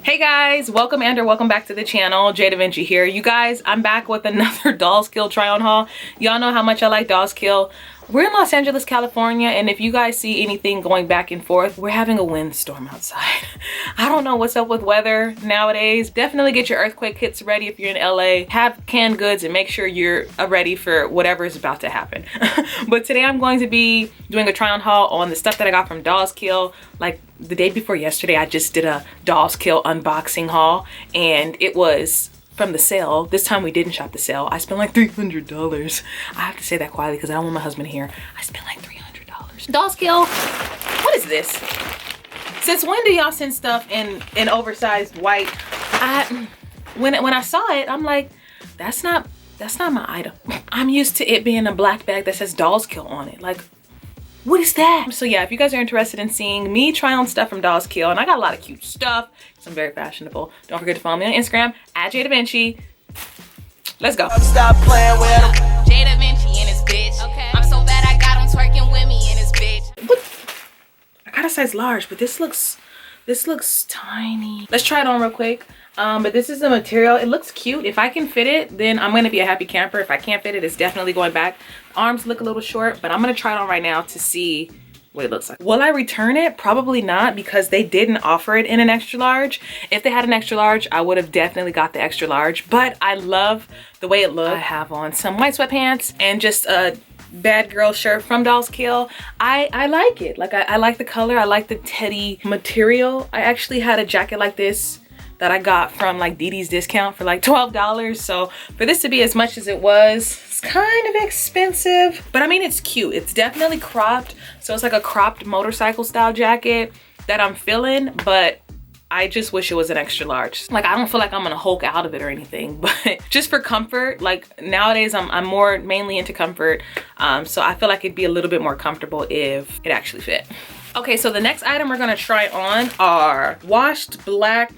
Hey guys, welcome and or welcome back to the channel. jdevinci here. You guys, I'm back with another Dollskill try on haul. Y'all know how much I like Dollskill. We're in Los Angeles, California, and if you guys see anything going back and forth, we're having a windstorm outside. I don't know what's up with weather nowadays. Definitely get your earthquake kits ready if you're in LA. Have canned goods and make sure you're ready for whatever is about to happen. But today I'm going to be doing a try on haul on the stuff that I got from Dollskill. Like the day before yesterday, I just did a Dollskill unboxing haul, and it was from the sale. This time we didn't shop the sale. I spent like $300. I have to say that quietly because I don't want my husband to hear. I spent like $300. Dollskill, what is this? Since when do y'all send stuff in oversized white? When I saw it, I'm like, that's not my item. I'm used to it being a black bag that says Dollskill on it. Like, what is that? So yeah, if you guys are interested in seeing me try on stuff from Dollskill, and I got a lot of cute stuff, so I'm very fashionable. Don't forget to follow me on Instagram at jdevinci. Let's go. Stop playing with him. jdevinci and his bitch. Okay. I'm so bad I got him twerking with me and his bitch. What? I got a size large, but this looks tiny. Let's try it on real quick. But this is the material. It looks cute. If I can fit it, then I'm gonna be a happy camper. If I can't fit it, it's definitely going back. Arms look a little short, but I'm gonna try it on right now to see what it looks like. Will I return it? Probably not, because they didn't offer it in an extra large. If they had an extra large, I would have definitely got the extra large, but I love the way it looks. I have on some white sweatpants and just a bad girl shirt from Dollskill. I like it. Like I like the color. I like the teddy material. I actually had a jacket like this that I got from like Didi's discount for like $12. So for this to be as much as it was, it's kind of expensive, but I mean, it's cute. It's definitely cropped. So it's like a cropped motorcycle style jacket that I'm feeling, but I just wish it was an extra large. Like, I don't feel like I'm gonna Hulk out of it or anything, but just for comfort, like nowadays I'm more mainly into comfort. So I feel like it'd be a little bit more comfortable if it actually fit. Okay, so the next item we're gonna try on are washed black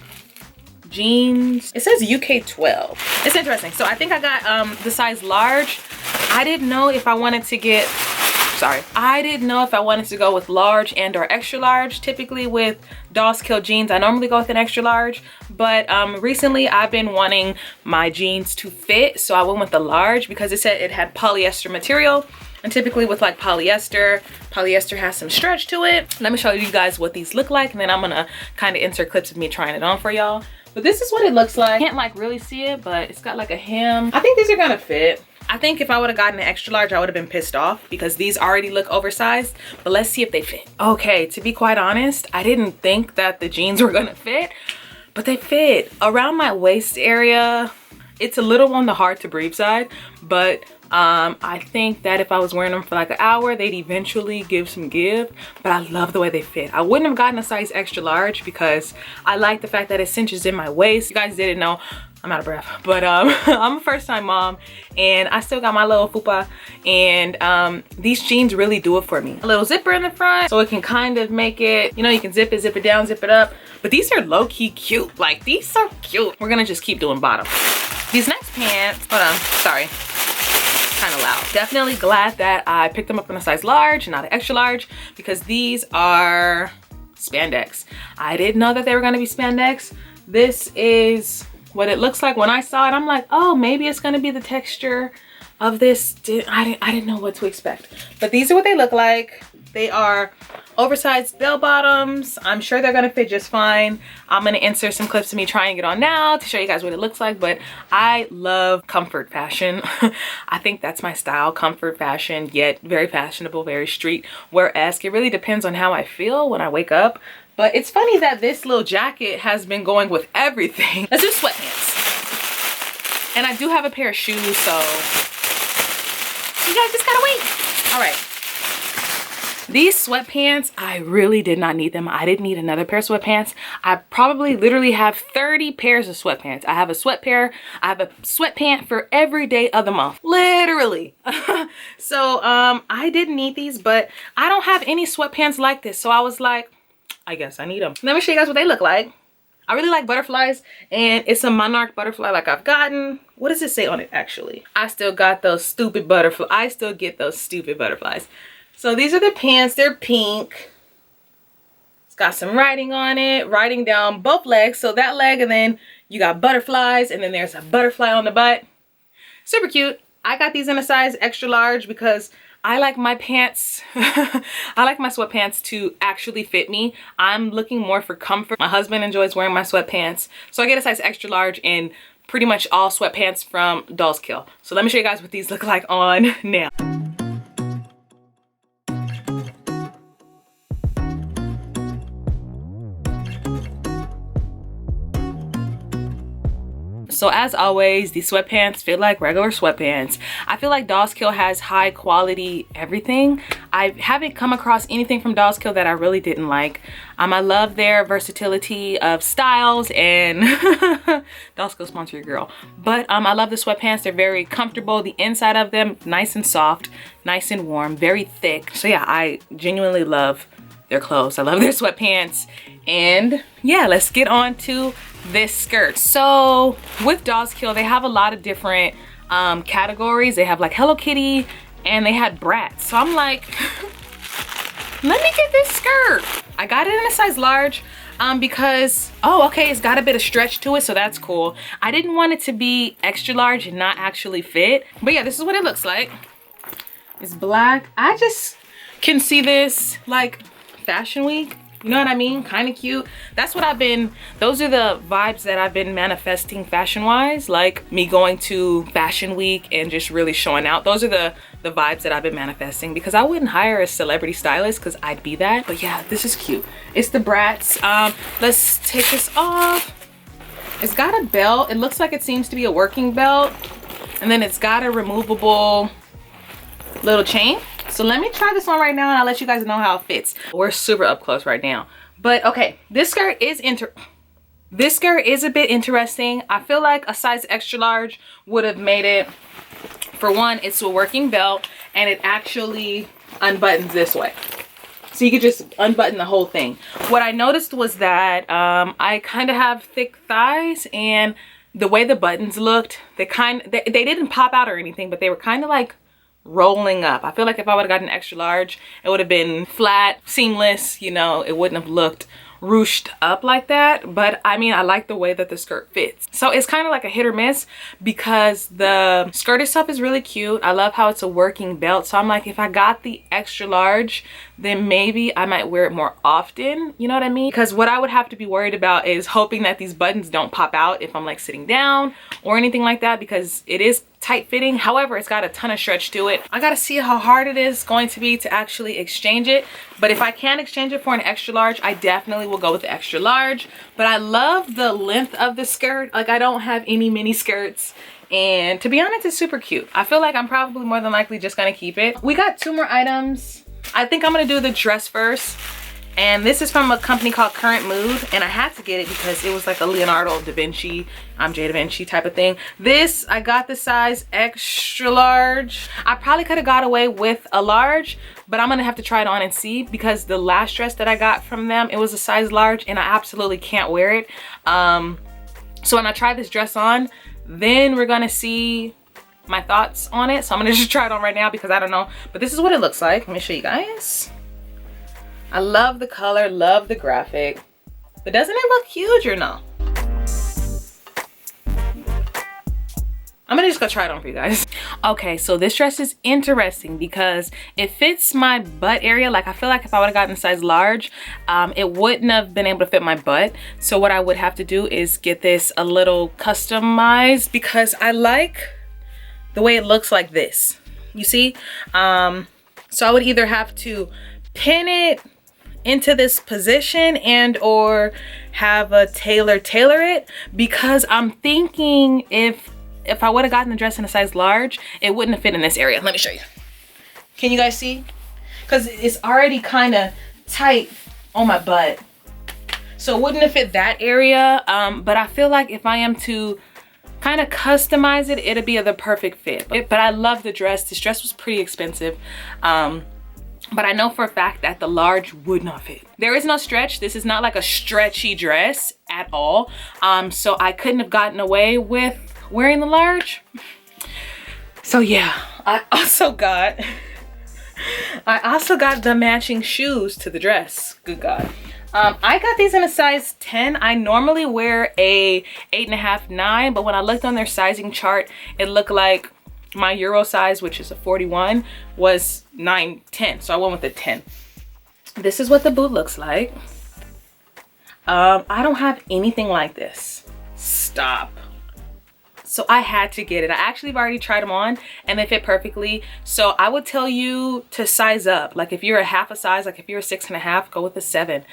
jeans. It says UK 12. It's interesting. So I think I got the size large. I didn't know if I wanted to get, I didn't know if I wanted to go with large and or extra large. Typically with Dollskill jeans, I normally go with an extra large, but recently I've been wanting my jeans to fit, so I went with the large because it said it had polyester material. And typically with like polyester has some stretch to it. Let me show you guys what these look like, and then I'm gonna kind of insert clips of me trying it on for y'all. But this is what it looks like. Can't like really see it, but it's got like a hem. I think these are gonna fit. I think if I would have gotten an extra large, I would have been pissed off because these already look oversized, but let's see if they fit. Okay, to be quite honest, I didn't think that the jeans were gonna fit, but they fit. Around my waist area, it's a little on the hard to breathe side, but I think that if I was wearing them for like an hour, they'd eventually give some give, but I love the way they fit. I wouldn't have gotten a size extra large because I like the fact that it cinches in my waist. You guys didn't know, I'm out of breath, but I'm a first time mom and I still got my little fupa, and these jeans really do it for me. A little zipper in the front so it can kind of make it, you know, you can zip it down, zip it up. But these are low-key cute. Like, these are cute. We're gonna just keep doing bottom. These next pants, hold on, sorry. Kind of loud. Definitely glad that I picked them up in a size large, not an extra large, because these are spandex. I didn't know that they were gonna be spandex. This is what it looks like. When I saw it, I'm like, oh, maybe it's gonna be the texture of this. I didn't know what to expect. But these are what they look like. They are oversized bell bottoms. I'm sure they're gonna fit just fine. I'm gonna insert some clips of me trying it on now to show you guys what it looks like, but I love comfort fashion. I think that's my style, comfort fashion, yet very fashionable, very street-wear-esque. It really depends on how I feel when I wake up. But it's funny that this little jacket has been going with everything. Let's do sweatpants. And I do have a pair of shoes, so you guys just gotta wait. All right. These sweatpants, I really did not need them. I didn't need another pair of sweatpants. I probably literally have 30 pairs of sweatpants. I have a sweat pair. I have a sweatpant for every day of the month, literally. So I didn't need these, but I don't have any sweatpants like this. So I was like, I guess I need them. Let me show you guys what they look like. I really like butterflies, and it's a monarch butterfly like I've gotten. What does it say on it actually? I still got those stupid butterflies. I still get those stupid butterflies. So these are the pants. They're pink. It's got some writing on it, writing down both legs. So that leg, and then you got butterflies, and then there's a butterfly on the butt. Super cute. I got these in a size extra large because I like my pants, I like my sweatpants to actually fit me. I'm looking more for comfort. My husband enjoys wearing my sweatpants. So I get a size extra large in pretty much all sweatpants from Dollskill. So let me show you guys what these look like on now. So as always, these sweatpants fit like regular sweatpants. I feel like Dollskill has high quality everything. I haven't come across anything from Dollskill that I really didn't like. I love their versatility of styles, and Dollskill sponsor your girl. But I love the sweatpants. They're very comfortable. The inside of them, nice and soft, nice and warm, very thick. So yeah, I genuinely love their clothes. I love their sweatpants. And yeah, let's get on to this skirt. So with Dollskill, they have a lot of different categories. They have like Hello Kitty, and they had Bratz. So I'm like, let me get this skirt. I got it in a size large because, oh, okay, it's got a bit of stretch to it, so that's cool. I didn't want it to be extra large and not actually fit. But yeah, this is what it looks like. It's black. I just can see this like Fashion Week. You know what I mean? Kind of cute. That's what those are the vibes that I've been manifesting fashion wise, like me going to Fashion Week and just really showing out. Those are the vibes that I've been manifesting, because I wouldn't hire a celebrity stylist because I'd be that. But yeah, this is cute. It's the Bratz. Let's take this off. It's got a belt. It looks like it seems to be a working belt. And then it's got a removable little chain. So let me try this on right now, and I'll let you guys know how it fits. We're super up close right now. But okay, this skirt is a bit interesting. I feel like a size extra large would have made it. For one, it's a working belt, and it actually unbuttons this way. So you could just unbutton the whole thing. What I noticed was that I kind of have thick thighs, and the way the buttons looked, they didn't pop out or anything, but they were kind of like rolling up. I feel like if I would have gotten extra large, it would have been flat, seamless, you know, it wouldn't have looked ruched up like that. But I mean, I like the way that the skirt fits. So it's kind of like a hit or miss, because the skirt itself is really cute. I love how it's a working belt. So I'm like, if I got the extra large, then maybe I might wear it more often. You know what I mean? Because what I would have to be worried about is hoping that these buttons don't pop out if I'm like sitting down or anything like that, because it is tight fitting. However, it's got a ton of stretch to it. I gotta see how hard it is going to be to actually exchange it. But if I can exchange it for an extra large, I definitely will go with the extra large. But I love the length of the skirt. Like, I don't have any mini skirts, and to be honest, it's super cute. I feel like I'm probably more than likely just gonna keep it. We got 2 more items. I think I'm gonna do the dress first. And this is from a company called Current Mood, and I had to get it because it was like a Leonardo da Vinci, jdevinci type of thing. This, I got the size extra large. I probably could have got away with a large, but I'm gonna have to try it on and see, because the last dress that I got from them, it was a size large, and I absolutely can't wear it. So when I try this dress on, then we're gonna see my thoughts on it. So I'm gonna just try it on right now because I don't know. But this is what it looks like. Let me show you guys. I love the color, love the graphic. But doesn't it look huge or no? I'm gonna just go try it on for you guys. Okay, so this dress is interesting because it fits my butt area. Like, I feel like if I would have gotten a size large, it wouldn't have been able to fit my butt. So what I would have to do is get this a little customized, because I like the way it looks like this. You see? So I would either have to pin it into this position and or have a tailor it, because I'm thinking if I would have gotten the dress in a size large, it wouldn't have fit in this area. Let me show you. Can you guys see? Because it's already kind of tight on my butt, so it wouldn't have fit that area. But I feel like if I am to kind of customize it, it'll be the perfect fit. But I love the dress. This dress was pretty expensive. But I know for a fact that the large would not fit. There is no stretch. This is not like a stretchy dress at all. So I couldn't have gotten away with wearing the large. So yeah, I also got the matching shoes to the dress. Good God. I got these in a size 10. I normally wear a 8.5, 9, but when I looked on their sizing chart, it looked like my Euro size, which is a 41, was 9, 10. So I went with a 10. This is what the boot looks like. I don't have anything like this. Stop. So I had to get it. I actually have already tried them on and they fit perfectly. So I would tell you to size up. Like if you're a half a size, like if you're a 6.5, go with a 7,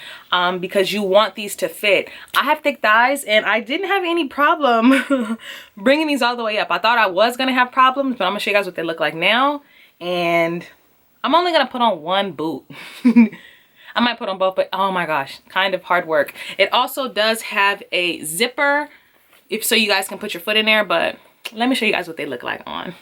because you want these to fit. I have thick thighs and I didn't have any problem bringing these all the way up. I thought I was gonna have problems, but I'm gonna show you guys what they look like now. And I'm only gonna put on one boot. I might put on both, but oh my gosh, kind of hard work. It also does have a zipper, if so you guys can put your foot in there, but let me show you guys what they look like on.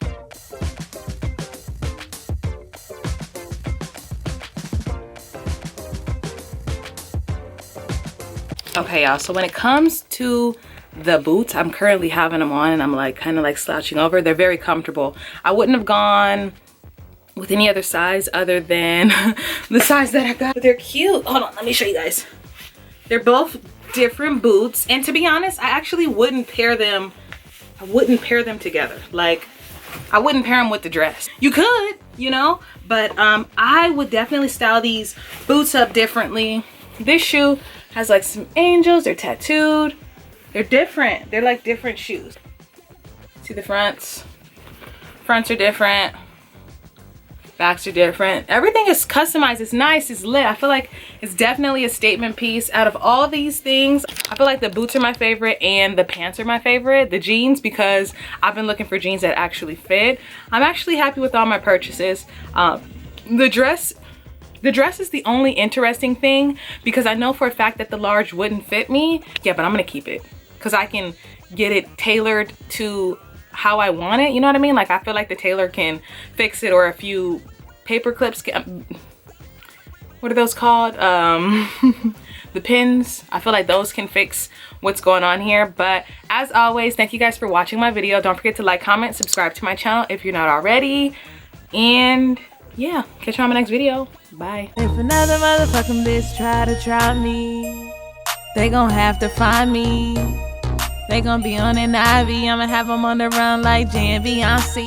Okay, y'all, so when it comes to the boots, I'm currently having them on and I'm like kind of like slouching over. They're very comfortable. I wouldn't have gone with any other size other than the size that I got. But they're cute. Hold on, let me show you guys. They're both different boots, and to be honest, I actually wouldn't pair them. I wouldn't pair them together. Like I wouldn't pair them with the dress. You could, you know, but I would definitely style these boots up differently. This shoe has like some angels. They're tattooed. They're different. They're like different shoes. See the fronts? Fronts are different. Backs are different. Everything is customized. It's nice. It's lit. I feel like it's definitely a statement piece. Out of all these things, I feel like the boots are my favorite and the pants are my favorite. The jeans, because I've been looking for jeans that actually fit. I'm actually happy with all my purchases. The dress is the only interesting thing because I know for a fact that the large wouldn't fit me. Yeah, but I'm gonna keep it because I can get it tailored to how I want it, you know what I mean? Like I feel like the tailor can fix it, or a few paper clips, what are those called? The pins. I feel like those can fix what's going on here. But as always, thank you guys for watching my video. Don't forget to like, comment, subscribe to my channel if you're not already. And yeah, catch you on my next video. Bye. If another motherfucking bitch try me, they gon' have to find me. They gon' be on an IV. I'ma have them on the run like jdevinci.